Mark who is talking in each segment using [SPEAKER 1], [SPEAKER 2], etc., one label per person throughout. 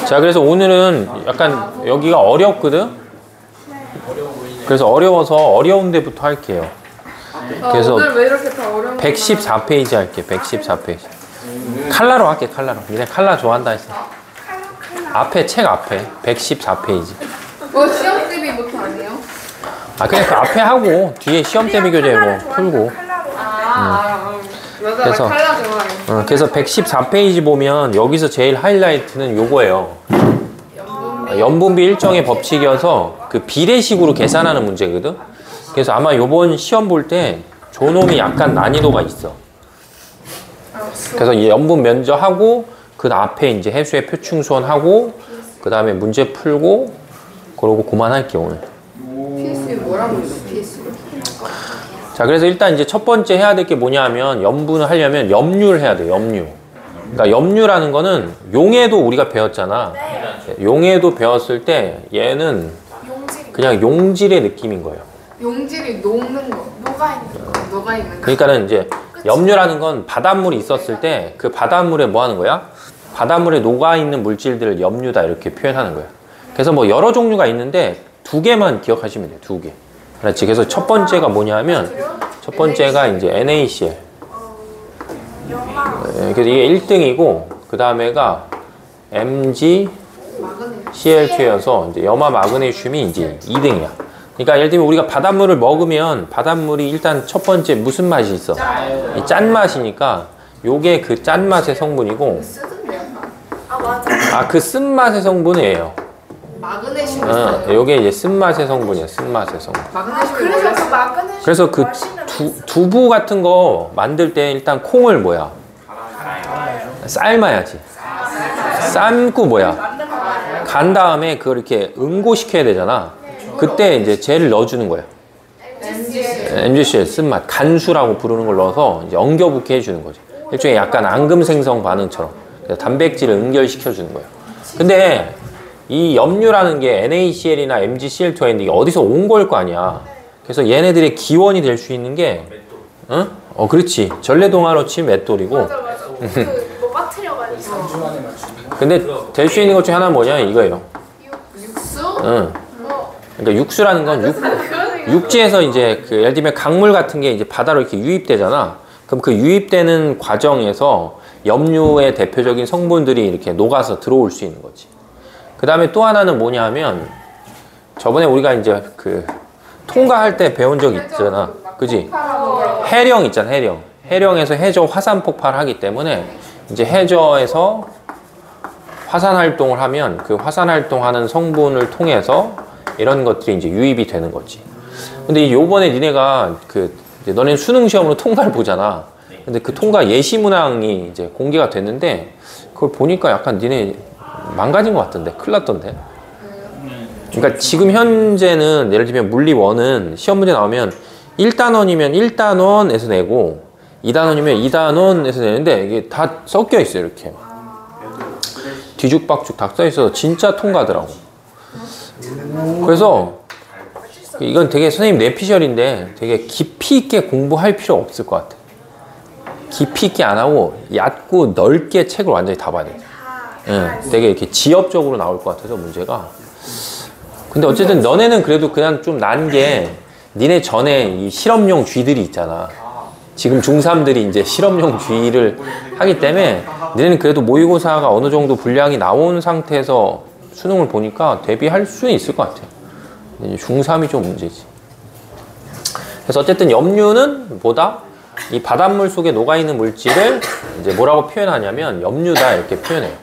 [SPEAKER 1] 자, 그래서 오늘은 약간 여기가 어렵거든? 그래서 어려워서 어려운 데부터 할게요. 그래서
[SPEAKER 2] 오늘 왜 이렇게 다 어려운
[SPEAKER 1] 114페이지 할게. 114페이지. 칼라로 할게. 칼라로. 니네 칼라 좋아한다 했어. 앞에 책 앞에 114페이지.
[SPEAKER 2] 뭐 시험 대비부터 아니에요?
[SPEAKER 1] 아, 그냥 그 앞에 하고 뒤에 시험 대비 교재 뭐 풀고.
[SPEAKER 2] 맞아.
[SPEAKER 1] 그래서,
[SPEAKER 2] 나 칼라 좋아해.
[SPEAKER 1] 그래서 114페이지 보면 여기서 제일 하이라이트는 요거예요. 연분비 일정의 법칙이어서 그 비례식으로 계산하는 문제거든. 그래서 아마 요번 시험 볼 때 조놈이 약간 난이도가 있어. 그래서 이 연분 면적 하고 그 앞에 이제 해수의 표충수원 하고 그 다음에 문제 풀고 그러고 그만할게요 오늘.
[SPEAKER 2] PSU 뭐라고 했어? PSU.
[SPEAKER 1] 자, 그래서 일단 이제 첫 번째 해야 될 게 뭐냐면 염분을 하려면 염류를 해야 돼요. 염류. 그러니까 염류라는 거는 용해도 우리가 배웠잖아. 용해도 배웠을 때 얘는 그냥 용질의 느낌인 거예요.
[SPEAKER 2] 용질이 녹는 거. 녹아 있는 거.
[SPEAKER 1] 그러니까는 이제 염류라는 건 바닷물이 있었을 때 그 바닷물에 뭐 하는 거야? 바닷물에 녹아 있는 물질들을 염류다 이렇게 표현하는 거야. 그래서 뭐 여러 종류가 있는데 두 개만 기억하시면 돼요. 두 개. 그렇지. 그래서 첫 번째가 뭐냐면 첫 번째가 이제 NaCl. 그래서 이게 1등이고 그 다음에가 MgCl2여서 이제 염화 마그네슘이 이제 2등이야. 그러니까 예를 들면 우리가 바닷물을 먹으면 바닷물이 일단 첫 번째 무슨 맛이 있어? 이 짠맛이니까 요게 그 짠맛의 성분이고 그 쓴맛의 성분이에요.
[SPEAKER 2] 마그네슘.
[SPEAKER 1] 요게 이제 쓴맛의 성분이야. 쓴맛의 성분.
[SPEAKER 2] 그래서 그 마그네슘.
[SPEAKER 1] 그래서 그 두부 같은 거 만들 때 일단 콩을 뭐야? 삶아야지. 삶고 뭐야? 간 다음에 그걸 이렇게 응고시켜야 되잖아. 그때 이제 쟤를 넣어주는 거야. MgCl 쓴맛, 간수라고 부르는 걸 넣어서 이제 엉겨붙게 해주는 거지. 일종의 약간 앙금생성 반응처럼 단백질을 응결시켜주는 거예요. 근데 이 염류라는 게 NaCl이나 MgCl2가 있는데 이게 어디서 온 걸 거 아니야. 그래서 얘네들의 기원이 될 수 있는 게, 그렇지. 전래동화로 치면 맷돌이고.
[SPEAKER 3] 뭐 빠뜨려가지고.
[SPEAKER 1] 근데 될 수 있는 것 중에 하나는 뭐냐 이거예요.
[SPEAKER 2] 육수?
[SPEAKER 1] 그러니까 육수라는 건 육지에서 이제 그 예를 들면 강물 같은 게 이제 바다로 이렇게 유입되잖아. 그럼 그 유입되는 과정에서 염류의 대표적인 성분들이 이렇게 녹아서 들어올 수 있는 거지. 그 다음에 또 하나는 뭐냐 하면 저번에 우리가 이제 그 통과할 때 배운 적 있잖아. 그지? 해령 있잖아, 해령. 해령에서 해저 화산 폭발하기 때문에 이제 해저에서 화산 활동을 하면 그 화산 활동하는 성분을 통해서 이런 것들이 이제 유입이 되는 거지. 근데 요번에 니네가 너네 수능 시험으로 통과를 보잖아. 근데 그 통과 예시 문항이 이제 공개가 됐는데 그걸 보니까 약간 니네 망가진 것 같던데. 큰일 났던데. 그러니까 지금 현재는 예를 들면 물리 1은 시험 문제 나오면 1단원이면 1단원에서 내고 2단원이면 2단원에서 내는데 이게 다 섞여 있어요. 이렇게 뒤죽박죽 다 써 있어서 진짜 통과더라고. 그래서 이건 되게 선생님 뇌피셜인데 되게 깊이 있게 공부할 필요 없을 것 같아. 깊이 있게 안 하고 얕고 넓게 책을 완전히 다 봐야 돼. 되게 이렇게 지엽적으로 나올 것 같아서 문제가. 근데 어쨌든 너네는 그래도 그냥 좀 난 게 니네 전에 이 실험용 쥐들이 있잖아. 지금 중3들이 이제 실험용 쥐를 하기 때문에 니네는 그래도 모의고사가 어느 정도 분량이 나온 상태에서 수능을 보니까 대비할 수 있을 것 같아요. 중3이 좀 문제지. 그래서 어쨌든 염류는 뭐다? 이 바닷물 속에 녹아있는 물질을 이제 뭐라고 표현하냐면 염류다 이렇게 표현해요.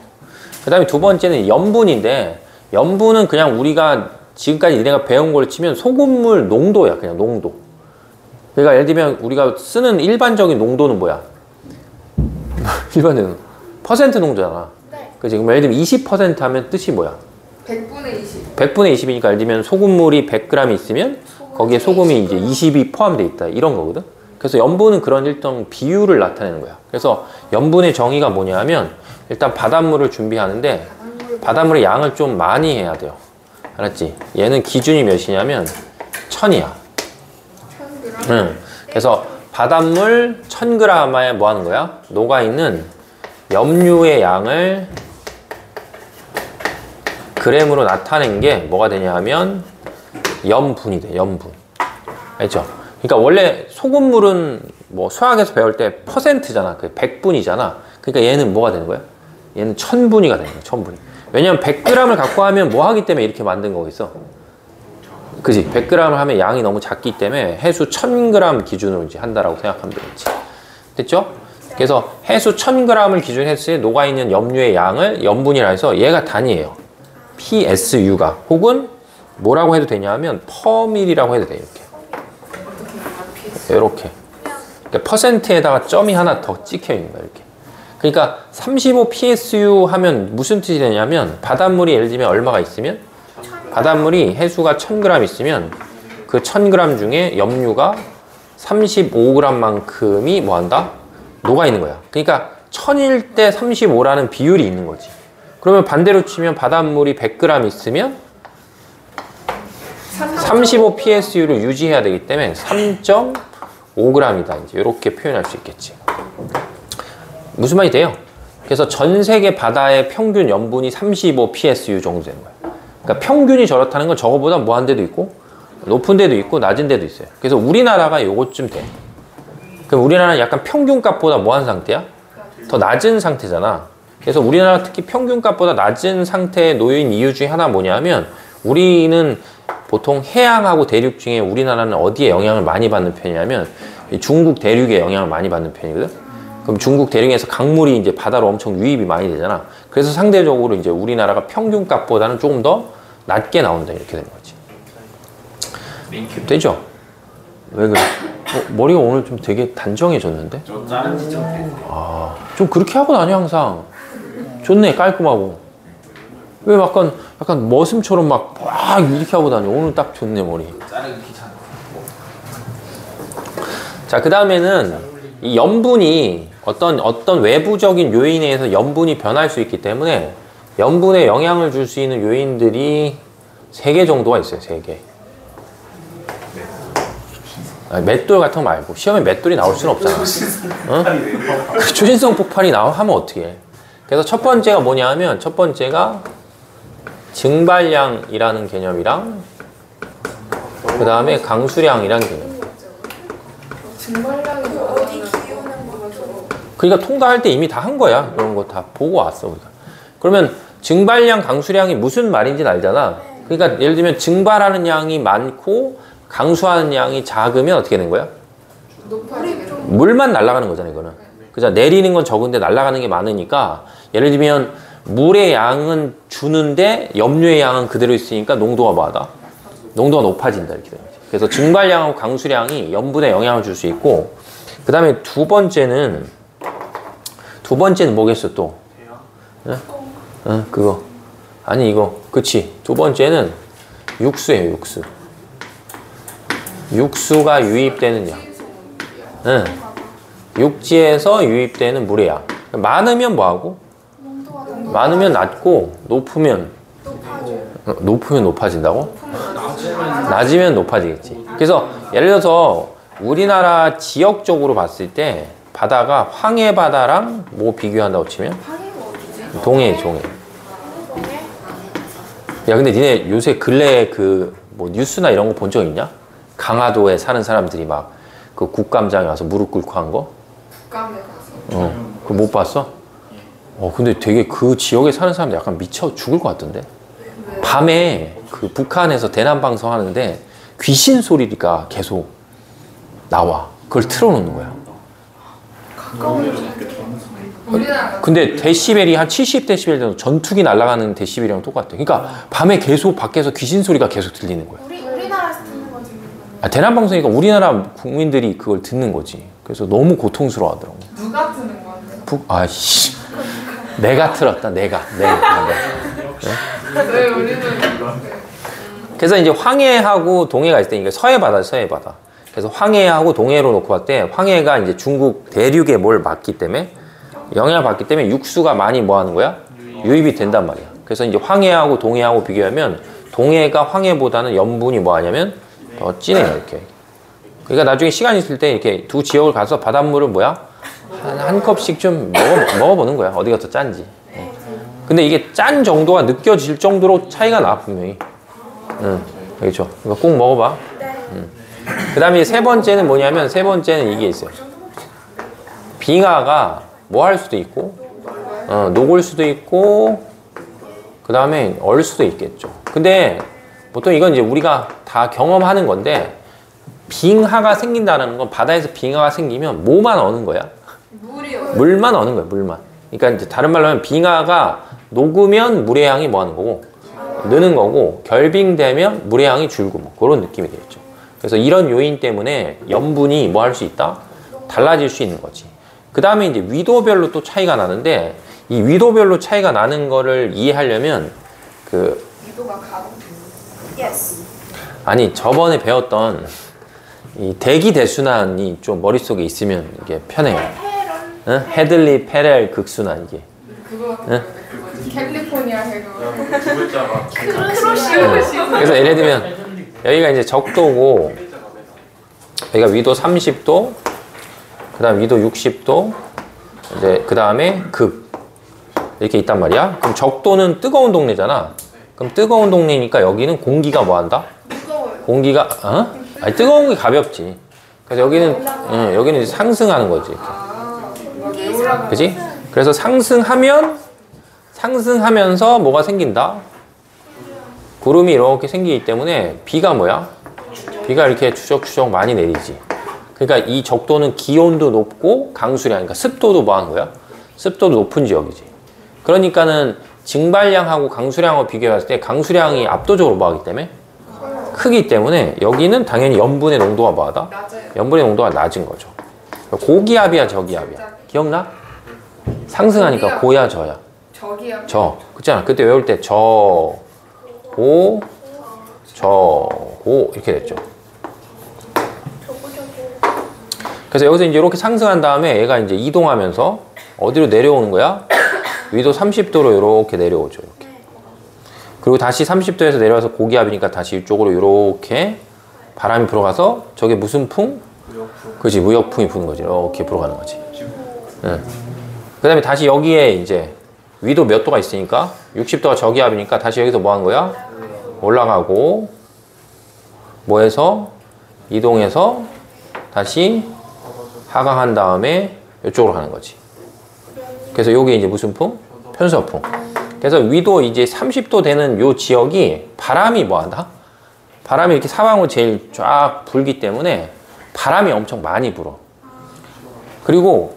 [SPEAKER 1] 그 다음에 두 번째는 염분인데 염분은 그냥 우리가 지금까지 니네가 배운 걸 치면 소금물 농도야. 그냥 농도. 그러니까 예를 들면 우리가 쓰는 일반적인 농도는 뭐야? 일반적인 퍼센트 농도잖아.
[SPEAKER 3] 네.
[SPEAKER 1] 그치? 그럼 예를 들면 20% 하면 뜻이 뭐야?
[SPEAKER 2] 100분의 20.
[SPEAKER 1] 100분의 20이니까 예를 들면 소금물이 100g 있으면 거기에 소금이 이제 20이 포함되어 있다. 이런 거거든. 그래서 염분은 그런 일정 비율을 나타내는 거야. 그래서 염분의 정의가 뭐냐 하면 일단 바닷물을 준비하는데 바닷물의 양을 좀 많이 해야 돼요. 알았지? 얘는 기준이 몇이냐면 1000이야. 1000g? 그래서 바닷물 1000g에 뭐 하는 거야? 녹아있는 염류의 양을 그램으로 나타낸 게 뭐가 되냐 하면 염분이 돼, 염분. 알죠? 그러니까 원래 소금물은 뭐 수학에서 배울 때 퍼센트잖아. 그 100분이잖아. 그러니까 얘는 뭐가 되는 거야? 얘는 1000분위가 되는 거야, 1000분위. 왜냐면 100g을 갖고 하면 뭐 하기 때문에 이렇게 만든 거겠어? 그지? 100g을 하면 양이 너무 작기 때문에 해수 1000g 기준으로 이제 한다라고 생각하면 되겠지. 됐죠? 그래서 해수 1000g을 기준으로 했을 때 녹아있는 염류의 양을 염분이라 해서 얘가 단위예요. PSU가. 혹은 뭐라고 해도 되냐 하면 퍼밀이라고 해도 돼, 이렇게. 이렇게. 그러니까 퍼센트에다가 점이 하나 더 찍혀 있는 거야, 이렇게. 그러니까 35 PSU 하면 무슨 뜻이 되냐면 바닷물이 예를 들면 얼마가 있으면 바닷물이 해수가 1000g 있으면 그 1000g 중에 염류가 35g만큼이 뭐한다? 녹아있는 거야. 그러니까 1000일 때 35라는 비율이 있는 거지. 그러면 반대로 치면 바닷물이 100g 있으면 35 PSU를 유지해야 되기 때문에 3.5g이다. 이제 이렇게 표현할 수 있겠지. 무슨 말이 돼요? 그래서 전 세계 바다의 평균 염분이 35 PSU 정도 되는 거야. 그러니까 평균이 저렇다는 건 저거보다 뭐한 데도 있고 높은 데도 있고 낮은 데도 있어요. 그래서 우리나라가 요것쯤 돼. 그럼 우리나라는 약간 평균값보다 뭐한 상태야? 더 낮은 상태잖아. 그래서 우리나라 특히 평균값보다 낮은 상태에 놓인 이유 중에 하나 뭐냐면 우리는 보통 해양하고 대륙 중에 우리나라는 어디에 영향을 많이 받는 편이냐면 중국 대륙에 영향을 많이 받는 편이거든. 그럼 중국 대륙에서 강물이 이제 바다로 엄청 유입이 많이 되잖아. 그래서 상대적으로 이제 우리나라가 평균값보다는 조금 더 낮게 나온다, 이렇게 되는 거지. 되죠? 왜 그래? 머리가 오늘 좀 되게 단정해졌는데?
[SPEAKER 4] 좀 자른지 좀 됐네.
[SPEAKER 1] 아, 좀 그렇게 하고 다녀 항상. 좋네, 깔끔하고. 왜 약간 머슴처럼 막 이렇게 하고 다녀. 오늘 딱 좋네, 머리.
[SPEAKER 4] 자르기 귀찮아.
[SPEAKER 1] 자, 그 다음에는 이 염분이 어떤 외부적인 요인에 의해서 염분이 변할 수 있기 때문에 염분에 영향을 줄 수 있는 요인들이 3개 정도가 있어요. 3개. 맷돌 같은 거 말고 시험에 맷돌이 나올 수는 없잖아. 어? 초신성 폭발이 하면 어떻게 해? 그래서 첫 번째가 뭐냐 하면 첫 번째가 증발량이라는 개념이랑 그 다음에 강수량이라는 개념.
[SPEAKER 2] 증발량이
[SPEAKER 3] 어디 기우는 거죠?
[SPEAKER 1] 그러니까 통과할 때 이미 다 한 거야. 그런 거 다 보고 왔어 우리가. 그러면 증발량, 강수량이 무슨 말인지는 알잖아. 그러니까 예를 들면 증발하는 양이 많고 강수하는 양이 작으면 어떻게 되는 거야?
[SPEAKER 2] 높아지겠죠.
[SPEAKER 1] 물만 날아가는 거잖아, 이거는. 그죠? 내리는 건 적은데 날아가는 게 많으니까 예를 들면 물의 양은 주는데 염류의 양은 그대로 있으니까 농도가 뭐하다? 농도가 높아진다, 이렇게 되는 거지. 그래서 증발량하고 강수량이 염분에 영향을 줄 수 있고, 그 다음에 두 번째는 뭐겠어, 또? 응? 응, 그거. 아니, 이거. 그치. 두 번째는 육수예요, 육수. 육수가 유입되는 양. 응. 육지에서 유입되는 물의 양. 많으면 뭐하고? 많으면 낮고, 높으면 높아진다고? 낮으면 높아지겠지. 그래서 예를 들어서 우리나라 지역적으로 봤을 때 바다가 황해바다랑 뭐 비교한다고 치면? 동해. 야, 근데 니네 요새 근래에 뭐 뉴스나 이런 거 본 적 있냐? 강화도에 사는 사람들이 막 그 국감장에 와서 무릎 꿇고 한 거?
[SPEAKER 2] 국감에 가서.
[SPEAKER 1] 그거 못 봤어? 근데 되게 그 지역에 사는 사람들 약간 미쳐 죽을 것 같던데? 밤에 그 북한에서 대남 방송 하는데 귀신 소리가 계속 나와. 그걸 틀어놓는 거야.
[SPEAKER 2] 우리나라
[SPEAKER 1] 근데 데시벨이 한 70데시벨 정도, 전투기 날아가는 데시벨이랑 똑같아. 그러니까 밤에 계속 밖에서 귀신 소리가 계속 들리는 거야.
[SPEAKER 3] 우리나라에서 듣는 거지.
[SPEAKER 1] 대남 방송이니까 우리나라 국민들이 그걸 듣는 거지. 그래서 너무 고통스러워 하더라고.
[SPEAKER 2] 누가 트는 건데?
[SPEAKER 1] 아이씨. 내가 틀었다, 내가.
[SPEAKER 2] 왜 우리는
[SPEAKER 1] 그래서 이제 황해하고 동해가 있을 때 이게 서해바다. 그래서 황해하고 동해로 놓고 봤을 때 황해가 이제 중국 대륙에 뭘 받기 때문에 영향을 받기 때문에 육수가 많이 뭐 하는 거야? 유입이 된단 말이야. 그래서 이제 황해하고 동해하고 비교하면 동해가 황해보다는 염분이 뭐 하냐면 더 진해요, 이렇게. 그러니까 나중에 시간 있을 때 이렇게 두 지역을 가서 바닷물을 한 컵씩 좀 먹어보는 거야. 어디가 더 짠지. 근데 이게 짠 정도가 느껴질 정도로 차이가 나, 분명히. 응, 그렇죠. 이거 꼭 먹어봐. 그 다음에 세 번째는 뭐냐면, 세 번째는 이게 있어요. 빙하가 뭐 할 수도 있고, 녹을 수도 있고, 그 다음에 얼 수도 있겠죠. 근데 보통 이건 이제 우리가 다 경험하는 건데, 빙하가 생긴다는 건 바다에서 빙하가 생기면 뭐만 어는 거야?
[SPEAKER 2] 물이요.
[SPEAKER 1] 물만 어는 거야, 물만. 그러니까 이제 다른 말로 하면 빙하가 녹으면 물의 양이 뭐 하는 거고, 느는 거고, 결빙되면 물의 양이 줄고, 뭐 그런 느낌이 되겠죠. 그래서 이런 요인 때문에 염분이 뭐 할 수 있다? 달라질 수 있는 거지. 그 다음에 이제 위도별로 또 차이가 나는데, 이 위도별로 차이가 나는 거를 이해하려면,
[SPEAKER 2] 위도가 가동.
[SPEAKER 3] Yes.
[SPEAKER 1] 아니, 저번에 배웠던 이 대기대순환이 좀 머릿속에 있으면 이게 편해요. 응? 헤들리 페렐 극순환, 이게.
[SPEAKER 2] 그거
[SPEAKER 1] 응?
[SPEAKER 2] 캘리포니아 해도
[SPEAKER 4] 두 글자가
[SPEAKER 1] 그래서 예를 들면, 여기가 이제 적도고, 여기가 위도 30도, 그 다음 위도 60도, 이제 그 다음에 극. 이렇게 있단 말이야. 그럼 적도는 뜨거운 동네잖아. 그럼 뜨거운 동네니까 여기는 공기가 뭐 한다?
[SPEAKER 3] 무거워요.
[SPEAKER 1] 공기가, 아니, 뜨거운 게 가볍지. 그래서 여기는, 여기는 이제 상승하는 거지.
[SPEAKER 2] 왜 올라가?
[SPEAKER 1] 그지? 그래서 상승하면서 뭐가 생긴다? 구름이 이렇게 생기기 때문에 비가 뭐야? 비가 이렇게 추적추적 많이 내리지. 그러니까 이 적도는 기온도 높고 강수량, 그러니까 습도도 뭐 하는 거야? 습도도 높은 지역이지. 그러니까는 증발량하고 강수량을 비교했을 때 강수량이 압도적으로 뭐 하기 때문에? 크기 때문에 여기는 당연히 염분의 농도가 뭐하다?
[SPEAKER 2] 낮아요.
[SPEAKER 1] 염분의 농도가 낮은 거죠. 고기압이야, 저기압이야? 기억나? 상승하니까 고야, 저야?
[SPEAKER 2] 저기요.
[SPEAKER 1] 저. 그렇잖아. 그때 외울 때 저, 고, 저, 고 이렇게 됐죠. 그래서 여기서 이제 이렇게 상승한 다음에 얘가 이제 이동하면서 어디로 내려오는 거야? 위도 30도로 이렇게 내려오죠. 이렇게. 그리고 다시 30도에서 내려와서 고기압이니까 다시 이쪽으로 이렇게 바람이 불어가서 저게 무슨 풍? 그렇지, 무역풍이 부는 거지. 이렇게 불어가는 거지. 응. 그 다음에 다시 여기에 이제 위도 몇 도가 있으니까 60도가 저기압이니까 다시 여기서 뭐 하는 거야? 올라가고 뭐해서 이동해서 다시 하강한 다음에 이쪽으로 가는 거지. 그래서 여기 이제 무슨 풍? 편서풍. 그래서 위도 이제 30도 되는 요 지역이 바람이 뭐 한다? 바람이 이렇게 사방으로 제일 쫙 불기 때문에 바람이 엄청 많이 불어. 그리고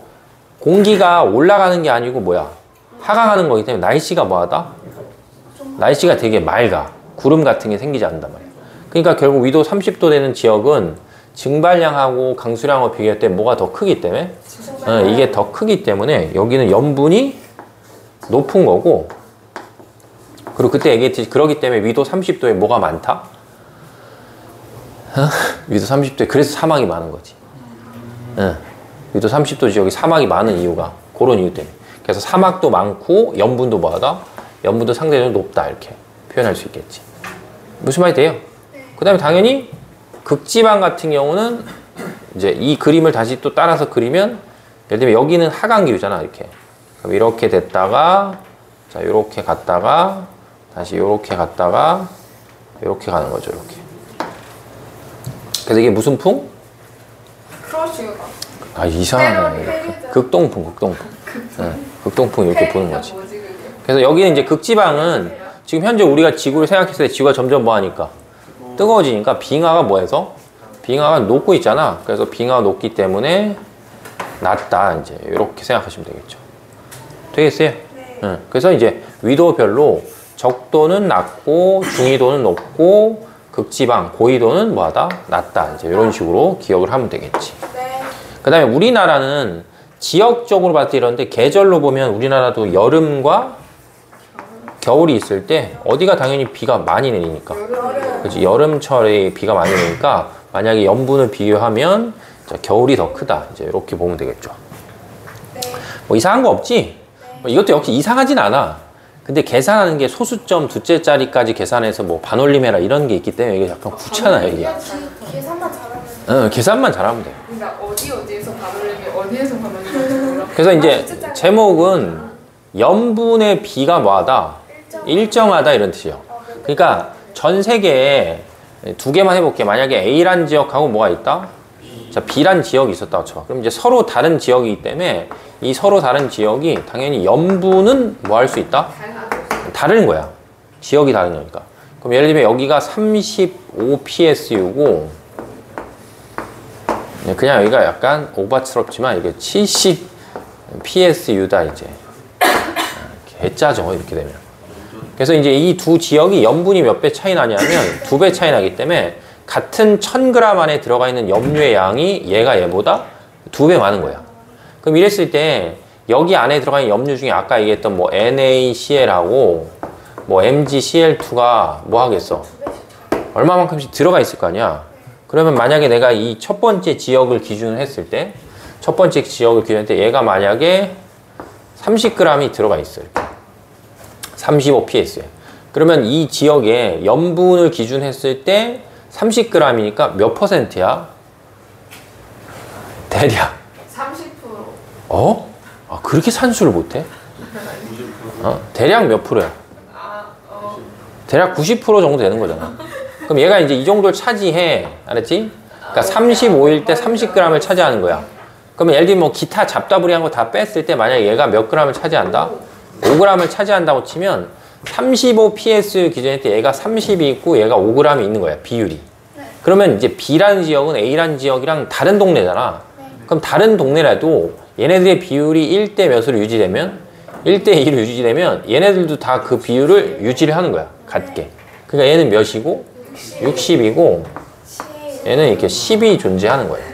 [SPEAKER 1] 공기가 올라가는 게 아니고 뭐야? 하강하는 거기 때문에 날씨가 뭐하다? 날씨가 되게 맑아. 구름 같은 게 생기지 않는단 말이야. 그러니까 결국 위도 30도 되는 지역은 증발량하고 강수량을 비교할 때 뭐가 더 크기 때문에 이게 더 크기 때문에 여기는 염분이 높은 거고, 그리고 그때 얘기했듯이 그러기 때문에 위도 30도에 뭐가 많다? 위도 30도에 그래서 사막이 많은 거지. 위도 30도 지역이 사막이 많은 이유가 그런 이유 때문에. 그래서 사막도 많고 염분도 뭐하다? 염분도 상대적으로 높다, 이렇게 표현할 수 있겠지. 무슨 말이 돼요? 그 다음에 당연히 극지방 같은 경우는 이제 이 그림을 다시 또 따라서 그리면, 예를 들면 여기는 하강기류잖아, 이렇게. 그럼 이렇게 됐다가, 자, 이렇게 갔다가, 다시 이렇게 갔다가, 이렇게 가는 거죠, 이렇게. 그래서 이게 무슨 풍?
[SPEAKER 2] 크러쉬가.
[SPEAKER 1] 아, 이상하네. 극동풍. 극동풍 이렇게 부는 거지.
[SPEAKER 2] 뭐지 그게?
[SPEAKER 1] 그래서 여기는 이제 극지방은 지금 현재 우리가 지구를 생각했을 때 지구가 점점 뭐 하니까? 뜨거워지니까 빙하가 뭐해서? 빙하가 녹고 있잖아. 그래서 빙하가 녹기 때문에 낮다, 이제 이렇게 생각하시면 되겠죠. 되겠어요? 네. 그래서 이제 위도별로 적도는 낮고 중위도는 높고 극지방, 고위도는 뭐하다? 낮다. 이제 이런 식으로 기억을 하면 되겠지.
[SPEAKER 3] 네.
[SPEAKER 1] 그 다음에 우리나라는 지역적으로 봤을 때 이런데 계절로 보면 우리나라도 여름과 겨울이 있을 때 어디가 당연히 비가 많이 내리니까. 그치? 여름철에 비가 많이 내리니까 만약에 염분을 비교하면 겨울이 더 크다. 이제 이렇게 보면 되겠죠.
[SPEAKER 3] 네.
[SPEAKER 1] 뭐 이상한 거 없지? 뭐 이것도 역시 이상하진 않아. 근데 계산하는 게 소수점 두째 자리까지 계산해서 뭐 반올림해라 이런 게 있기 때문에 이게 약간 귀찮아요, 이게.
[SPEAKER 3] 계산만 잘하면.
[SPEAKER 1] 계산만 잘하면 돼.
[SPEAKER 2] 그러니까 어디에서 반올림이 어디에서 반올림이
[SPEAKER 1] 그래서 이제 제목은 염분의 비가 뭐하다? 일정하다 이런 뜻이에요. 그러니까 전 세계에 두 개만 해볼게. 만약에 A란 지역하고 뭐가 있다? 자, B란 지역이 있었다고 쳐봐. 그럼 이제 서로 다른 지역이기 때문에 이 서로 다른 지역이 당연히 염분은 뭐 할 수 있다? 다른 거야. 지역이 다른 거니까. 그럼 예를 들면 여기가 35psu고 그냥 여기가 약간 오바스럽지만 이게 70psu다 이제. 개짜죠 이렇게 되면. 그래서 이제 이 두 지역이 염분이 몇 배 차이 나냐면 2배 차이 나기 때문에 같은 1000g 안에 들어가 있는 염료의 양이 얘가 얘보다 2배 많은 거야. 그럼 이랬을 때 여기 안에 들어가 있는 염료 중에 아까 얘기했던 뭐 NaCl하고 뭐 MgCl2가 뭐 하겠어? 얼마만큼씩 들어가 있을 거 아니야? 그러면 만약에 내가 이 첫 번째 지역을 기준으로 했을 때 첫 번째 지역을 기준할 때 얘가 만약에 30g이 들어가 있어. 이렇게. 35ps에. 그러면 이 지역에 염분을 기준했을 때 30g이니까 몇 퍼센트야? 대략.
[SPEAKER 2] 30%.
[SPEAKER 1] 어? 아, 그렇게 산수를 못해? 대략 몇 프로야? 대략 90% 정도 되는 거잖아. 그럼 얘가 이제 이 정도를 차지해. 알았지? 그러니까 35일 때 30g을 차지하는 거야. 그러면 예를 들면 뭐 기타 잡다부리한 거 다 뺐을 때 만약에 얘가 몇 g을 차지한다? 5g을 차지한다고 치면 35ps 기준일 때 얘가 30이 있고 얘가 5g이 있는 거야. 비율이. 그러면 이제 B라는 지역은 A라는 지역이랑 다른 동네잖아. 그럼 다른 동네라도 얘네들의 비율이 1대 몇으로 유지되면 1대 2로 유지되면 얘네들도 다 그 비율을 유지를 하는 거야. 같게. 그러니까 얘는 몇이고 60이고 얘는 이렇게 10이 존재하는 거예요.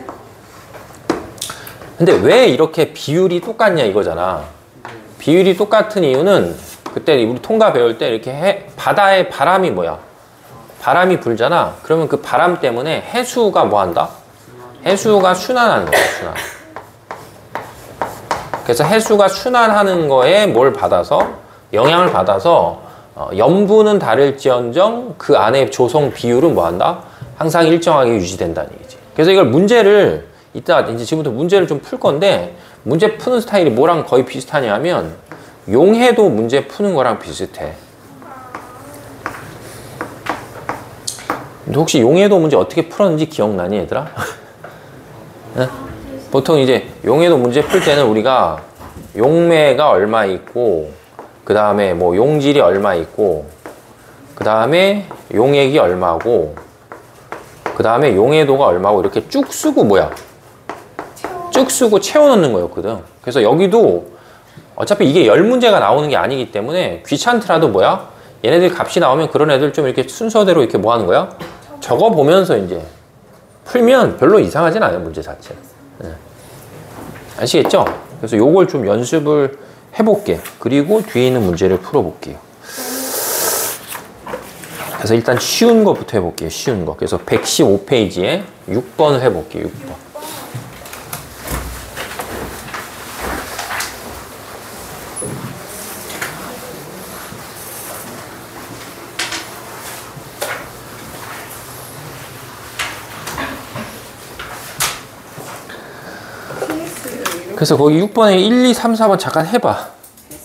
[SPEAKER 1] 근데 왜 이렇게 비율이 똑같냐 이거잖아. 비율이 똑같은 이유는 그때 우리 통과 배울 때 이렇게 바다에 바람이 뭐야? 바람이 불잖아. 그러면 그 바람 때문에 해수가 뭐 한다? 해수가 순환하는 거야, 순환. 그래서 해수가 순환하는 거에 뭘 받아서? 영향을 받아서 염분은 다를지언정 그 안에 조성 비율은 뭐 한다? 항상 일정하게 유지된다는 얘기지. 그래서 이걸 문제를 이따 이제 지금부터 문제를 좀 풀 건데 문제 푸는 스타일이 뭐랑 거의 비슷하냐면 용해도 문제 푸는 거랑 비슷해. 근데 혹시 용해도 문제 어떻게 풀었는지 기억나니 얘들아? 네? 보통 이제 용해도 문제 풀 때는 우리가 용매가 얼마 있고 그 다음에 뭐 용질이 얼마 있고 그 다음에 용액이 얼마고 그 다음에 용해도가 얼마고 이렇게 쭉 쓰고 뭐야? 쭉 쓰고 채워넣는 거였거든. 그래서 여기도 어차피 이게 10문제가 나오는 게 아니기 때문에 귀찮더라도 뭐야? 얘네들 값이 나오면 그런 애들 좀 이렇게 순서대로 이렇게 뭐 하는 거야? 적어 보면서 이제 풀면 별로 이상하진 않아요, 문제 자체. 네. 아시겠죠? 그래서 요걸 좀 연습을 해볼게. 그리고 뒤에 있는 문제를 풀어볼게요. 그래서 일단 쉬운 거부터 해볼게요. 쉬운 거. 그래서 115페이지에 6번을 해볼게요. 6번. 그래서 거기 6번에 1, 2, 3, 4번 잠깐 해봐.
[SPEAKER 2] 그렇게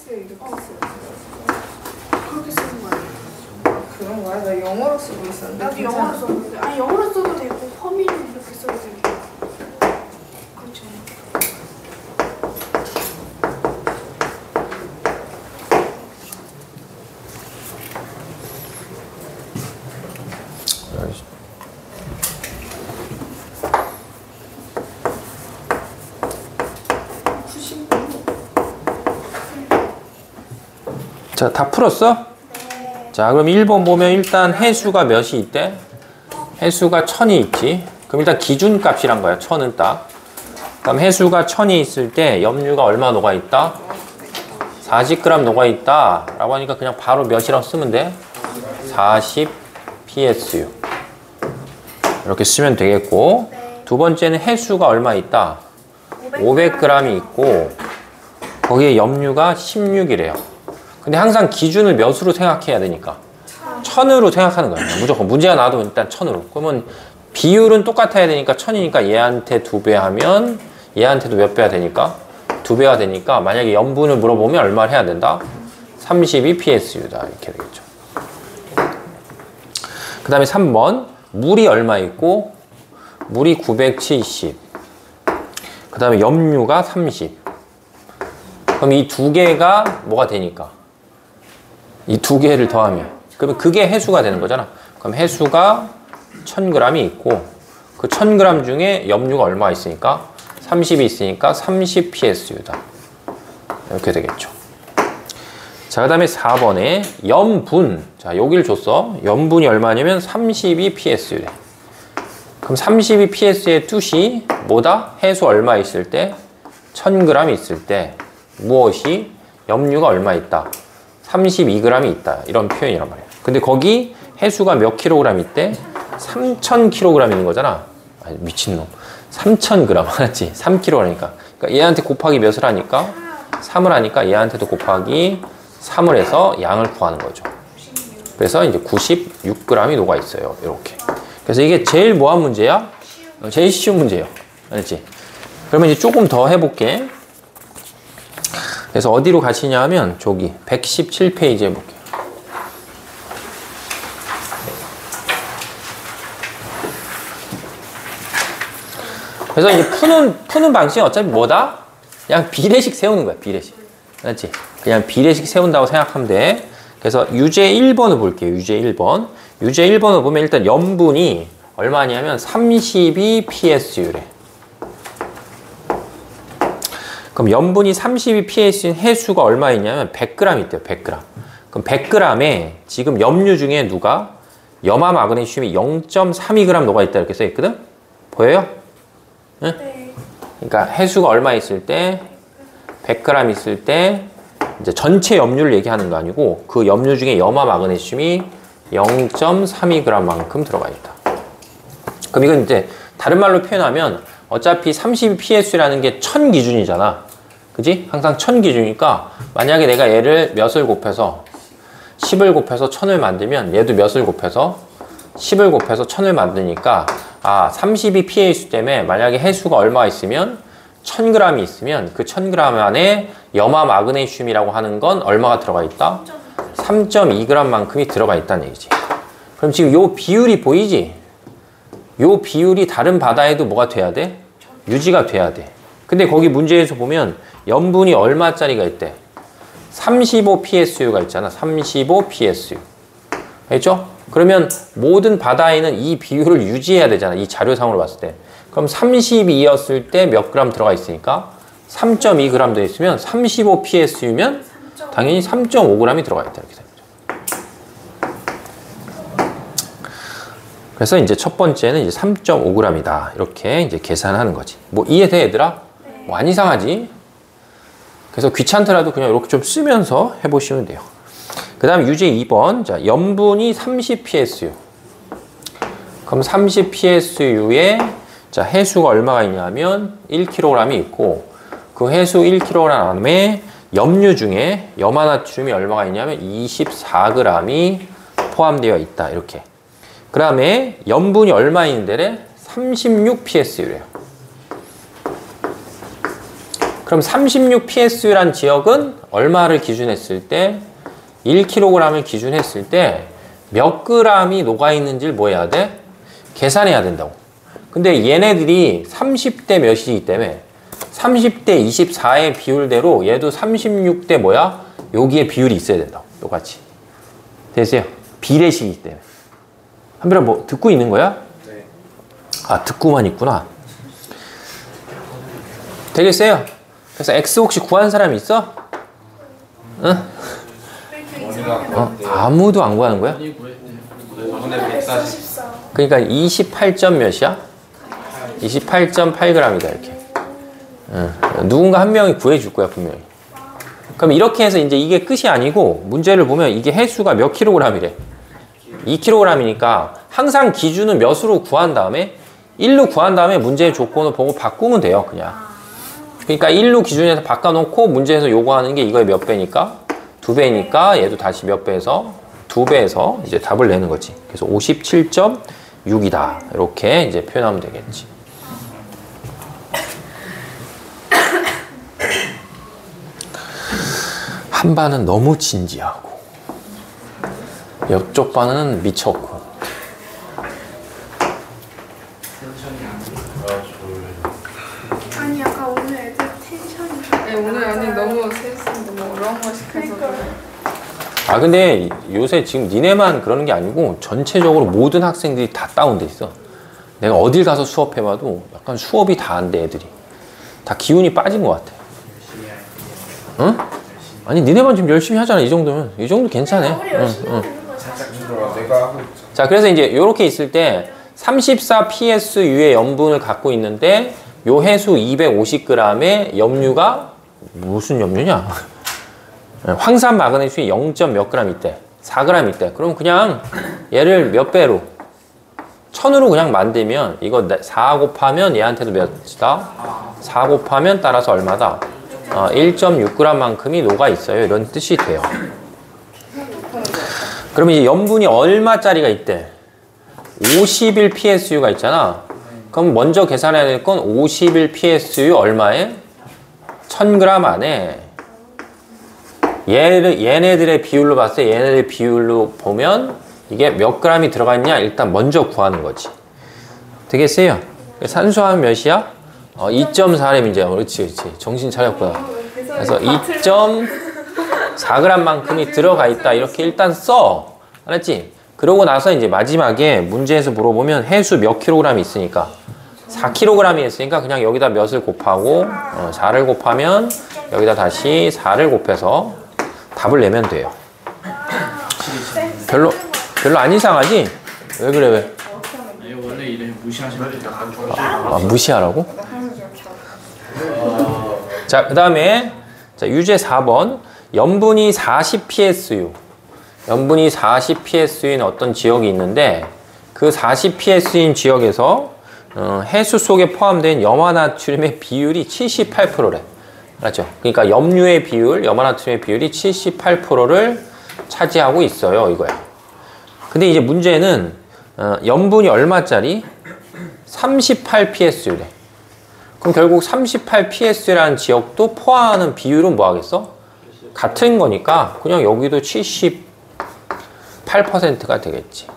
[SPEAKER 2] 쓰는 거 아니야? 그런 거야? 나 영어로 쓰고 있었는데.
[SPEAKER 3] 나도 영어로 써도 돼. 아니 영어로 써도 되고 허미는 이렇게 써도 되고. 그렇죠.
[SPEAKER 1] 자, 다 풀었어?
[SPEAKER 3] 네.
[SPEAKER 1] 자, 그럼 1번 보면 일단 해수가 몇이 있대? 해수가 1000이 있지. 그럼 일단 기준값이란 거야. 1000은 딱. 그럼 해수가 1000이 있을 때 염류가 얼마 녹아있다? 40g 녹아있다 라고 하니까 그냥 바로 몇이라고 쓰면 돼? 40 psu 이렇게 쓰면 되겠고, 두 번째는 해수가 얼마 있다? 500g이 있고 거기에 염류가 16이래요. 근데 항상 기준을 몇으로 생각해야 되니까 1000으로 생각하는 거야. 무조건 문제가 나와도 일단 1000으로. 그러면 비율은 똑같아야 되니까 1000이니까 얘한테 2배 하면 얘한테도 몇 배가 되니까 2배가 되니까 만약에 염분을 물어보면 얼마를 해야 된다? 32 psu다. 이렇게 되겠죠. 그 다음에 3번. 물이 얼마 있고, 물이 970. 그 다음에 염류가 30. 그럼 이 두 개가 뭐가 되니까? 이 두 개를 더하면. 그러면 그게 해수가 되는 거잖아. 그럼 해수가 1000g이 있고, 그 1000g 중에 염류가 얼마 있으니까? 30이 있으니까 30 psu다. 이렇게 되겠죠. 자, 그 다음에 4번에 염분. 자, 여기를 줬어. 염분이 얼마냐면 32 psu래. 그럼 32 psu의 뜻이 뭐다? 해수 얼마 있을 때? 1000g 있을 때 무엇이? 염류가 얼마 있다? 32g이 있다. 이런 표현이란 말이야. 근데 거기 해수가 몇 킬로그램 있대? 3000kg 있는 거잖아. 아니, 미친놈. 3000g 알았지? 3kg니까. 그러니까 얘한테 곱하기 몇을 하니까? 3을 하니까 얘한테도 곱하기 3을 해서 양을 구하는 거죠. 그래서 이제 96g이 녹아 있어요. 이렇게. 그래서 이게 제일 뭐한 문제야? 제일 쉬운 문제예요. 알았지? 그러면 이제 조금 더 해볼게. 그래서 어디로 가시냐 하면 저기 117페이지 해볼게요. 그래서 이제 푸는 방식이 어차피 뭐다? 그냥 비례식 세우는 거야, 비례식. 알았지? 그냥 비례식 세운다고 생각하면 돼. 그래서 유제 1번을 볼게요, 유제 1번. 유제 1번을 보면 일단 염분이 얼마냐면 32 psu래. 그럼 염분이 32 psu인 해수가 얼마 있냐면 100g 있대요, 100g. 그럼 100g에 지금 염류 중에 누가? 염화 마그네슘이 0.32g 녹아있다 이렇게 써있거든? 보여요? 응?
[SPEAKER 3] 네.
[SPEAKER 1] 그러니까 해수가 얼마 있을 때 100g 있을 때 이제 전체 염류를 얘기하는 거 아니고 그 염류 중에 염화 마그네슘이 0.32g만큼 들어가 있다. 그럼 이건 이제 다른 말로 표현하면 어차피 32 psu라는 게 1000 기준이잖아. 그지? 항상 1000 기준이니까 만약에 내가 얘를 몇을 곱해서 10을 곱해서 1000을 만들면 얘도 몇을 곱해서 10을 곱해서 1000을 만드니까 32 psu 때문에 만약에 해수가 얼마 있으면 1000g이 있으면 그 1000g 안에 염화 마그네슘이라고 하는 건 얼마가 들어가 있다? 3.2g만큼이 들어가 있다는 얘기지. 그럼 지금 요 비율이 보이지? 요 비율이 다른 바다에도 뭐가 돼야 돼? 유지가 돼야 돼. 근데 거기 문제에서 보면 염분이 얼마짜리가 있대? 35 psu가 있잖아. 35 psu. 알겠죠? 그러면 모든 바다에는 이 비율을 유지해야 되잖아. 이 자료상으로 봤을 때. 그럼 32였을 때 몇 그램 들어가 있으니까 3.2g 돼 있으면 35 psu면 당연히 3.5g이 들어가 있다. 이렇게 됩니다. 그래서 이제 첫 번째는 이제 3.5g이다. 이렇게 이제 계산하는 거지. 뭐 이해돼, 얘들아?
[SPEAKER 3] 네.
[SPEAKER 1] 뭐 안 이상하지? 그래서 귀찮더라도 그냥 이렇게 좀 쓰면서 해보시면 돼요. 그 다음 유제 2번. 자, 염분이 30 psu. 그럼 30 psu에 자, 해수가 얼마가 있냐면 1kg이 있고 그 해수 1kg에 염류 중에 염화나트륨이 얼마가 있냐면 24g이 포함되어 있다. 이렇게. 그 다음에 염분이 얼마 있는데래? 36 psu래요. 그럼 36 psu란 지역은 얼마를 기준했을 때? 1kg을 기준했을 때 몇 g이 녹아있는지를 뭐 해야 돼? 계산해야 된다고. 근데 얘네들이 30대 몇이기 때문에 30대 24의 비율대로 얘도 36대 뭐야? 여기에 비율이 있어야 된다고. 똑같이. 됐어요? 비례식이기 때문에. 한별아 뭐 듣고 있는 거야?
[SPEAKER 4] 네.
[SPEAKER 1] 듣고만 있구나. 되겠어요? 그래서 X 혹시 구한 사람 있어? 응? 아무도 안 구하는 거야?
[SPEAKER 4] 5분의 140.
[SPEAKER 3] 144.
[SPEAKER 1] 그러니까 28점 몇이야? 28.8g이다 이렇게. 누군가 한 명이 구해줄 거야 분명히. 그럼 이렇게 해서 이제 이게 끝이 아니고 문제를 보면 이게 해수가 몇 킬로그램이래? 2kg이니까 항상 기준은 몇으로 구한 다음에 1로 구한 다음에 문제의 조건을 보고 바꾸면 돼요 그냥. 그러니까 1로 기준에서 바꿔놓고 문제에서 요구하는 게 이거의 몇 배니까? 2배니까 얘도 다시 몇 배에서? 2배에서 이제 답을 내는 거지. 그래서 57.6이다. 이렇게 이제 표현하면 되겠지. 한 반은 너무 진지하고 옆쪽 반은 미쳤고.
[SPEAKER 3] 아니 약간 오늘 애들 텐션이
[SPEAKER 2] 네, 오늘 아니 너무 세수인데 뭐 어려운 거 시켜서
[SPEAKER 1] 아 근데 요새 지금 니네만 그러는 게 아니고 전체적으로 모든 학생들이 다 다운돼 있어. 내가 어딜 가서 수업해봐도 약간 수업이 다 안 돼. 애들이 다 기운이 빠진 것 같아. 응? 아니 니네만 지금 열심히 하잖아. 이 정도면 이 정도 괜찮아.
[SPEAKER 3] 우리 열심히
[SPEAKER 1] 응, 응.
[SPEAKER 3] 하는 거야.
[SPEAKER 4] 살짝 힘들어. 내가 하고 있잖아.
[SPEAKER 1] 자 그래서 이제 이렇게 있을 때 34 PSU의 염분을 갖고 있는데 요 해수 250g의 염류가 무슨 염류냐? 황산 마그네슘이 0. 몇 그램 있대. 4g 있대. 그럼 그냥 얘를 몇 배로 1000으로 그냥 만들면 이거 4 곱하면 얘한테도 몇이다? 4 곱하면 따라서 얼마다? 1.6g만큼이 녹아 있어요. 이런 뜻이 돼요. 그러면 이제 염분이 얼마짜리가 있대? 51 PSU가 있잖아. 그럼 먼저 계산해야 될 건 51 PSU 얼마에? 1000g 안에 얘네들의 비율로 봤을 때 얘네들의 비율로 보면 이게 몇 g이 들어가 있냐 일단 먼저 구하는 거지. 되겠어요? 산소하면 몇이야? 2.4g 이제. 그렇지 정신 차렸구나. 그래서 2.4g만큼이 들어가 있다 이렇게 일단 써. 알았지? 그러고 나서 이제 마지막에 문제에서 물어보면 해수 몇 킬로그램이 있으니까 4kg이 있으니까 그냥 여기다 몇을 곱하고 4를 곱하면 여기다 다시 4를 곱해서 답을 내면 돼요. 별로 안 이상하지? 왜 그래 왜?
[SPEAKER 5] 아니 원래 이래 무시하시면 돼요.
[SPEAKER 1] 무시하라고? 자 그 다음에 유제 4번 염분이 40 PSU 염분이 40 PSU인 어떤 지역이 있는데 그 40 PSU인 지역에서 해수 속에 포함된 염화나트륨의 비율이 78%래. 알았죠? 그러니까 염류의 비율, 염화나트륨의 비율이 78%를 차지하고 있어요. 이거야. 근데 이제 문제는 염분이 얼마짜리? 38 PSU래. 그럼 결국 38 PSU라는 지역도 포함하는 비율은 뭐 하겠어? 같은 거니까 그냥 여기도 78%가 되겠지.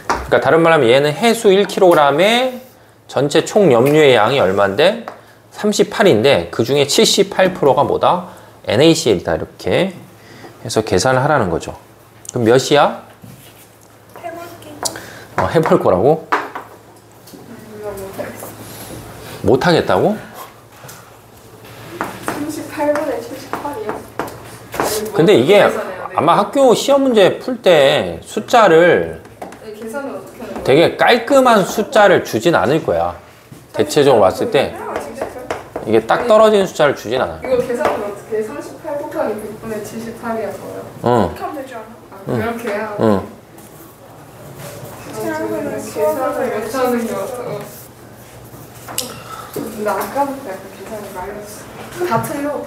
[SPEAKER 1] 그러니까 다른 말로 하면 얘는 해수 1kg에 전체 총 염류의 양이 얼마인데? 38인데 그 중에 78%가 뭐다? NaCl이다. 이렇게 해서 계산을 하라는 거죠. 그럼 몇이야?
[SPEAKER 3] 해볼게.
[SPEAKER 1] 해볼 거라고? 못하겠다고?
[SPEAKER 2] 38분에 78이요?
[SPEAKER 1] 근데 이게 아마 학교 시험 문제 풀 때 숫자를
[SPEAKER 2] 계산을 어떻게 하는 거야?
[SPEAKER 1] 되게 깔끔한 숫자를 주진 않을 거야. 대체적으로 봤을 때 이게 딱 떨어지는 숫자를 주진 않아.
[SPEAKER 2] 이거 계산을 어떻게 해? 38 곱하기 100분의 78이어서요?
[SPEAKER 1] 응,
[SPEAKER 3] 그렇게 하면 되지 않아?
[SPEAKER 2] 그렇게 해야
[SPEAKER 1] 응.
[SPEAKER 2] 계산을 못하는 게 같아. 근데 아까부터 약간 계산이 말렸어. 다 틀려.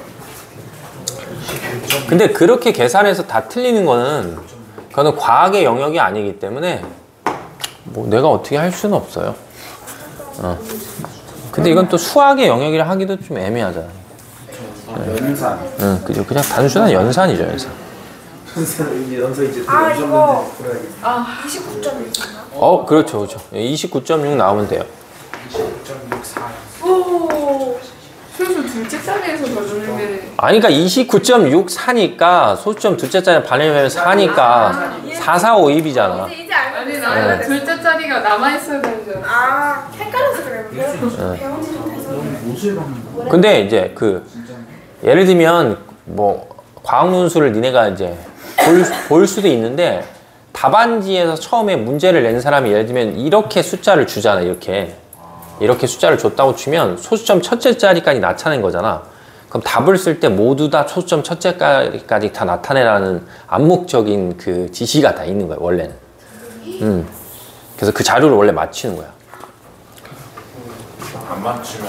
[SPEAKER 1] 근데 그렇게 계산해서 다 틀리는 거는 그거는 과학의 영역이 아니기 때문에 뭐 내가 어떻게 할 수는 없어요. 근데 이건 또 수학의 영역이라 하기도 좀 애매하잖아.
[SPEAKER 4] 연산.
[SPEAKER 1] 응, 그죠. 그냥 단순한 연산이죠, 연산.
[SPEAKER 4] 연서 이제
[SPEAKER 3] 아,
[SPEAKER 4] 연서
[SPEAKER 3] 이거.
[SPEAKER 4] 문제 풀어야겠다.
[SPEAKER 3] 29.6이나?
[SPEAKER 1] 그렇죠, 그렇죠. 29.6 나오면 돼요.
[SPEAKER 4] 29.64.
[SPEAKER 3] 오.
[SPEAKER 2] 슬슬 둘째 자리에서 더 주는
[SPEAKER 1] 아니, 그러니까 29.6 사니까 소수점 둘째 자리 반이면 4니까 4, 4, 5, 2이잖아.
[SPEAKER 3] 이제 알고
[SPEAKER 2] 아니
[SPEAKER 3] 있어.
[SPEAKER 2] 나는 둘째 자리가 남아있어야 되는 줄 알았어.
[SPEAKER 3] 아, 헷갈려서 그래. 배운 지 좀 돼서.
[SPEAKER 5] 옷을 받는 거.
[SPEAKER 1] 근데 이제 그 예를 들면 뭐 과학 논술을 니네가 이제 볼 수도 있는데 답안지에서 처음에 문제를 낸 사람이 예를 들면 이렇게 숫자를 주잖아. 이렇게 숫자를 줬다고 치면 소수점 첫째 자리까지 나타낸 거잖아. 그럼 답을 쓸 때 모두 다 소수점 첫째 자리까지 다 나타내라는 암묵적인 그 지시가 다 있는 거야, 원래는. 그래서 그 자료를 원래 맞추는 거야.
[SPEAKER 4] 안 맞추면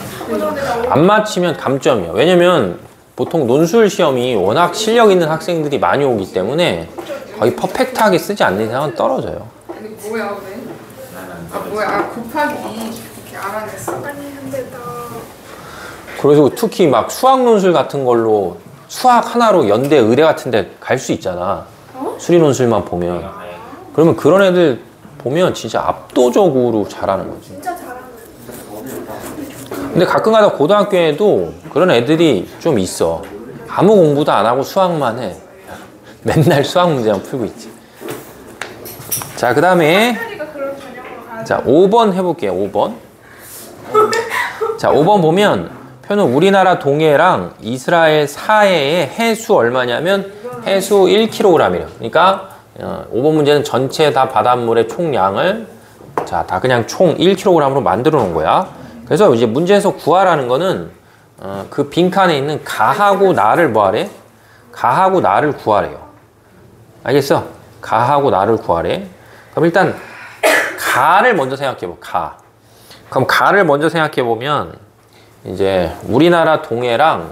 [SPEAKER 1] 안 맞히면 감점이야. 왜냐면 보통 논술 시험이 워낙 실력 있는 학생들이 많이 오기 때문에 거의 퍼펙트하게 쓰지 않는 이상은 떨어져요.
[SPEAKER 2] 아니 뭐야 왜? 아 뭐야 곱하기 이렇게 알아냈어.
[SPEAKER 3] 아니, 근데 나.
[SPEAKER 1] 그래서 특히 막 수학 논술 같은 걸로 수학 하나로 연대 의대 같은 데 갈 수 있잖아. 수리 논술만 보면. 그러면 그런 애들 보면 진짜 압도적으로 잘하는 거지.
[SPEAKER 3] 진짜 잘하는.
[SPEAKER 1] 근데 가끔가다 고등학교에도 그런 애들이 좀 있어. 아무 공부도 안 하고 수학만 해. 맨날 수학 문제만 풀고 있지. 자, 그 다음에
[SPEAKER 3] 하리가 그런 전형으로 가야 돼.
[SPEAKER 1] 자, 5번 해볼게요. 5번. 자, 5번 보면 표는 우리나라 동해랑 이스라엘 사해의 해수 얼마냐면 해수 1kg이래요. 그러니까 5번 문제는 전체 다 바닷물의 총량을 자, 다 그냥 총 1kg으로 만들어 놓은 거야. 그래서 이제 문제에서 구하라는 거는 그 빈칸에 있는 가하고 나를 뭐하래? 가하고 나를 구하래요. 알겠어? 가하고 나를 구하래. 그럼 일단 가를 먼저 생각해봐. 가. 그럼 가를 먼저 생각해보면 이제 우리나라 동해랑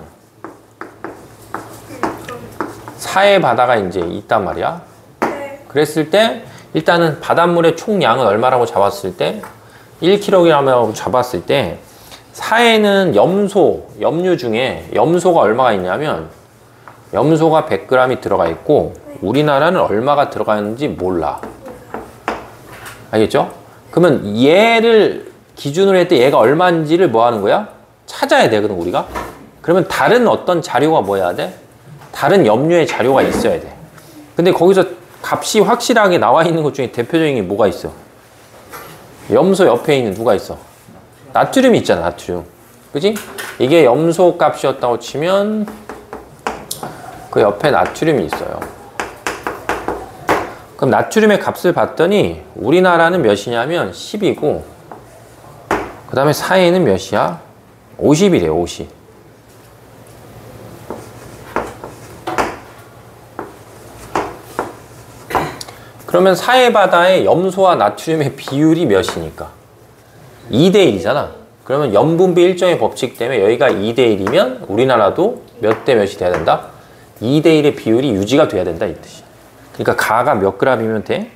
[SPEAKER 1] 사해 바다가 이제 있단 말이야.
[SPEAKER 3] 네.
[SPEAKER 1] 그랬을 때 일단은 바닷물의 총량은 얼마라고 잡았을 때 1kg이라고 잡았을 때 사해는 염류 중에 염소가 얼마가 있냐면 염소가 100g이 들어가 있고 우리나라는 얼마가 들어가 있는지 몰라. 알겠죠? 그러면 얘를 기준으로 할 때 얘가 얼마인지를 뭐 하는 거야? 찾아야 되거든, 우리가. 그러면 다른 어떤 자료가 뭐 해야 돼? 다른 염료의 자료가 있어야 돼. 근데 거기서 값이 확실하게 나와 있는 것 중에 대표적인 게 뭐가 있어? 염소 옆에 있는 누가 있어? 나트륨이 있잖아, 나트륨. 그지? 이게 염소 값이었다고 치면 그 옆에 나트륨이 있어요. 그럼 나트륨의 값을 봤더니 우리나라는 몇이냐면 10이고 그 다음에 사해는 몇이야? 50이래요, 50. 그러면 사해바다의 염소와 나트륨의 비율이 몇이니까? 2대1이잖아. 그러면 염분비 일정의 법칙 때문에 여기가 2대1이면 우리나라도 몇 대 몇이 돼야 된다? 2대1의 비율이 유지가 돼야 된다, 이 뜻이야. 그러니까 가가 몇 g이면 돼?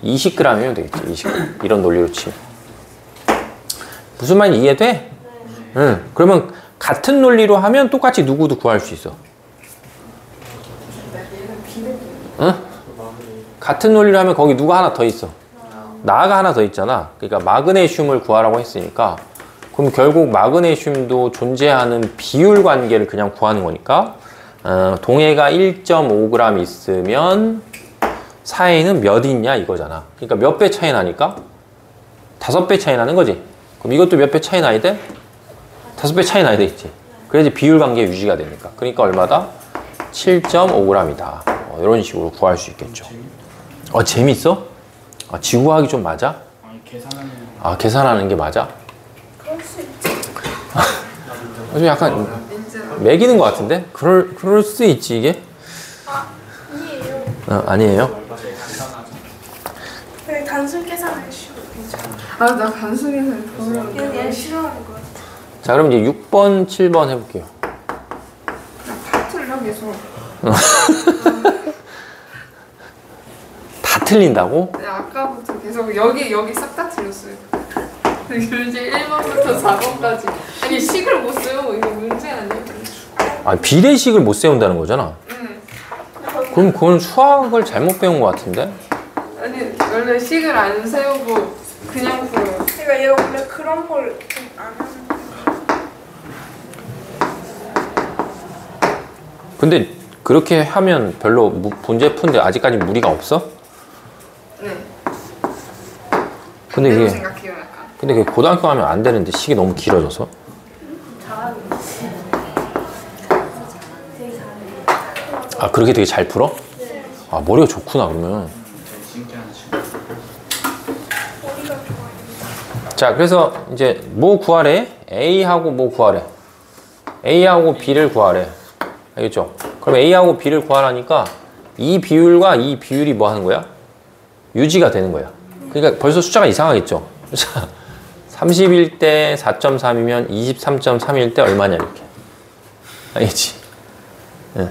[SPEAKER 1] 20g이면 되겠지, 20g. 이런 논리로 치면. 무슨 말인지 이해돼? 응. 그러면 같은 논리로 하면 똑같이 누구도 구할 수 있어. 응? 같은 논리로 하면 거기 누가 하나 더 있어. 나가 하나 더 있잖아. 그러니까 마그네슘을 구하라고 했으니까 그럼 결국 마그네슘도 존재하는 비율 관계를 그냥 구하는 거니까 동해가 1.5g 있으면 사해는 몇 있냐 이거잖아. 그러니까 몇 배 차이 나니까? 5배 차이 나는 거지. 그럼 이것도 몇 배 차이 나야 돼? 5배 차이 나야 되겠지. 그래야지 비율 관계 유지가 되니까. 그러니까 얼마다? 7.5g이다. 이런 식으로 구할 수 있겠죠. 재밌어? 지구하기 좀 맞아?
[SPEAKER 5] 아니 계산하는
[SPEAKER 1] 계산하는 게 맞아?
[SPEAKER 3] 그럴 수 있지.
[SPEAKER 1] 좀 약간 매기는 것 같은데? 그럴 수 있지 이게?
[SPEAKER 3] 아니에요.
[SPEAKER 1] 아니에요?
[SPEAKER 3] 그냥 단순 계산은 쉬워. 괜찮아.
[SPEAKER 2] 나 간수기는 별로
[SPEAKER 3] 얘는 얘 싫어하는 것 같아.
[SPEAKER 1] 자, 그럼 이제 6번, 7번 해볼게요.
[SPEAKER 2] 다 틀려 계속.
[SPEAKER 1] 다 틀린다고?
[SPEAKER 2] 아까부터 계속 여기 싹 다 틀렸어요. 이제 1번부터 4번까지. 아니 식을 못 써요. 이거 문제 아니에요?
[SPEAKER 1] 비례식을 못 세운다는 거잖아.
[SPEAKER 2] 응.
[SPEAKER 1] 그럼 그건 수학을 잘못 배운 것 같은데?
[SPEAKER 2] 아니 원래 식을 안 세우고 그냥 써요.
[SPEAKER 3] 그러니까 얘 원래 그런 걸 좀 안 하는.
[SPEAKER 1] 근데 그렇게 하면 별로 문제 푸는데 아직까지 무리가 없어?
[SPEAKER 2] 네.
[SPEAKER 1] 근데
[SPEAKER 2] 그렇게
[SPEAKER 1] 그게
[SPEAKER 2] 생각해요 약간.
[SPEAKER 1] 근데 그게 고등학교 가면 안 되는데 식이 너무 길어져서. 그렇게 되게 잘 풀어? 머리가 좋구나 그러면. 자, 그래서 이제 뭐 구하래? A하고 뭐 구하래? A하고 B를 구하래. 알겠죠? 그럼 A하고 B를 구하라니까 이 비율과 이 비율이 뭐 하는 거야? 유지가 되는 거야. 그러니까 벌써 숫자가 이상하겠죠? 자, 31대 4.3이면 23.3일 때 얼마냐 이렇게. 알겠지? 네.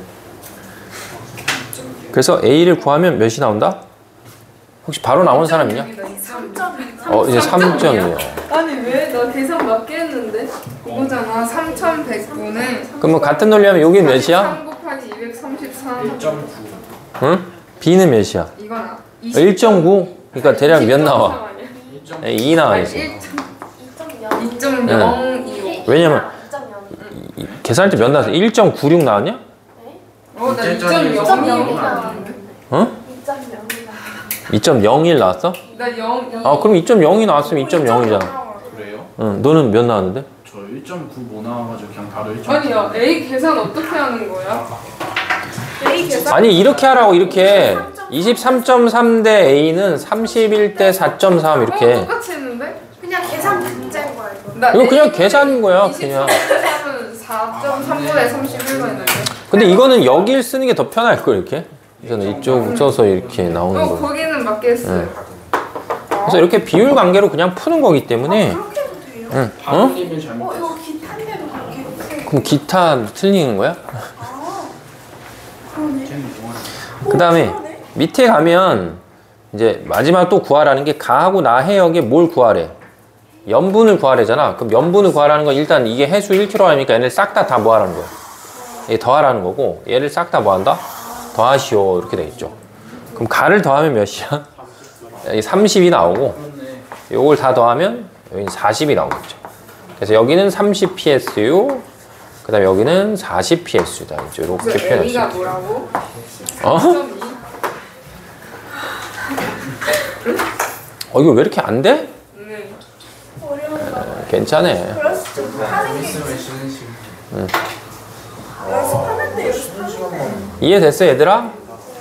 [SPEAKER 1] 그래서 A를 구하면 몇이 나온다? 혹시 바로 나온 사람 있냐?
[SPEAKER 3] 3.2.
[SPEAKER 1] 이제 3점이에요.
[SPEAKER 2] 아니 왜 왜? 나 계산 맞게 했는데? 이거잖아. 3109는
[SPEAKER 1] 그러면 같은 논리 하면 여기 몇이야?
[SPEAKER 2] 3 곱하기 233.
[SPEAKER 4] 1.9.
[SPEAKER 1] 응? B는 몇이야?
[SPEAKER 2] 이거나.
[SPEAKER 1] 1.9? 그러니까 대략 몇 나와?
[SPEAKER 4] 1.9.
[SPEAKER 1] 2 나와야지.
[SPEAKER 2] 2.025.
[SPEAKER 1] 왜냐면 계산할 때 몇 나왔어? 1.96 나왔냐?
[SPEAKER 2] 나
[SPEAKER 4] 일제전이
[SPEAKER 2] 2.025 나왔는데.
[SPEAKER 1] 어?
[SPEAKER 3] 2.0이다.
[SPEAKER 1] 2.01 나왔어?
[SPEAKER 2] 나 0.
[SPEAKER 1] 아 그럼 2.0이 나왔으면 2.0이잖아.
[SPEAKER 4] 그래요?
[SPEAKER 1] 응, 너는 몇 나왔는데?
[SPEAKER 5] 저 1.9 못 나와가지고 그냥 바로 1.9.
[SPEAKER 2] 아니야. A 계산 어떻게 하는 거야? A 계산?
[SPEAKER 1] 아니 이렇게 하라고 이렇게 23.3 대 A는 31 대 4.3 이렇게.
[SPEAKER 2] 똑같이 했는데?
[SPEAKER 3] 그냥 계산 문제인 거야 이거.
[SPEAKER 2] 나
[SPEAKER 1] 이거 그냥 계산인 거야 그냥.
[SPEAKER 2] 23은 4.3분의 31가 있는데.
[SPEAKER 1] 근데 이거는 여기를 쓰는 게 더 편할 걸 이렇게. 저는 이쪽 써서 이렇게 나오는 거.
[SPEAKER 2] 거기는 맞게 했어요.
[SPEAKER 1] 그래서 이렇게 비율 관계로 그냥 푸는 거기 때문에.
[SPEAKER 3] 그렇게 해도 돼요?
[SPEAKER 1] 응. 어?
[SPEAKER 5] 방금님은 잘못.
[SPEAKER 3] 이거 기타인데도 그렇게 해.
[SPEAKER 1] 그럼 기타 틀리는 거야?
[SPEAKER 3] 아, 그러네.
[SPEAKER 1] 그 다음에 밑에 가면 이제 마지막 또 구하라는 게 가하고 나 해역에 뭘 구하래? 염분을 구하래잖아. 그럼 염분을 구하라는 건 일단 이게 해수 1kg이니까 얘를 싹 다 뭐 하라는 거야? 얘 더하라는 거고 얘를 싹 다 뭐 한다? 더하시오 이렇게 되겠죠. 그럼 가를 더하면 몇이야? 여기 30이 나오고 요걸 다 더하면 여기 40이 나오겠죠. 그래서 여기는 30psu 그 다음에 여기는 40psu다. 이제 이렇게 표현할 수
[SPEAKER 2] A가
[SPEAKER 1] 있게.
[SPEAKER 2] 뭐라고?
[SPEAKER 1] 어?
[SPEAKER 2] 3.2?
[SPEAKER 1] 이거 왜 이렇게 안 돼?
[SPEAKER 2] 네.
[SPEAKER 3] 어려운가.
[SPEAKER 1] 괜찮아.
[SPEAKER 3] 그럴 수도 있고 하는 게 있어.
[SPEAKER 4] 있으면 쉬는 시간.
[SPEAKER 3] 연습하는데 연습하는데.
[SPEAKER 1] 이해됐어 얘들아?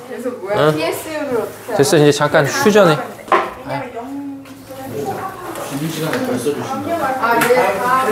[SPEAKER 2] 그래서 뭐야?
[SPEAKER 1] 응.
[SPEAKER 2] PSU를 어떻게
[SPEAKER 1] 됐어 이제 잠깐 휴전해.
[SPEAKER 3] 왜냐면 영
[SPEAKER 5] 쉬는 시간에 벌써 주신다.
[SPEAKER 3] 영영할
[SPEAKER 2] 아, 얘 다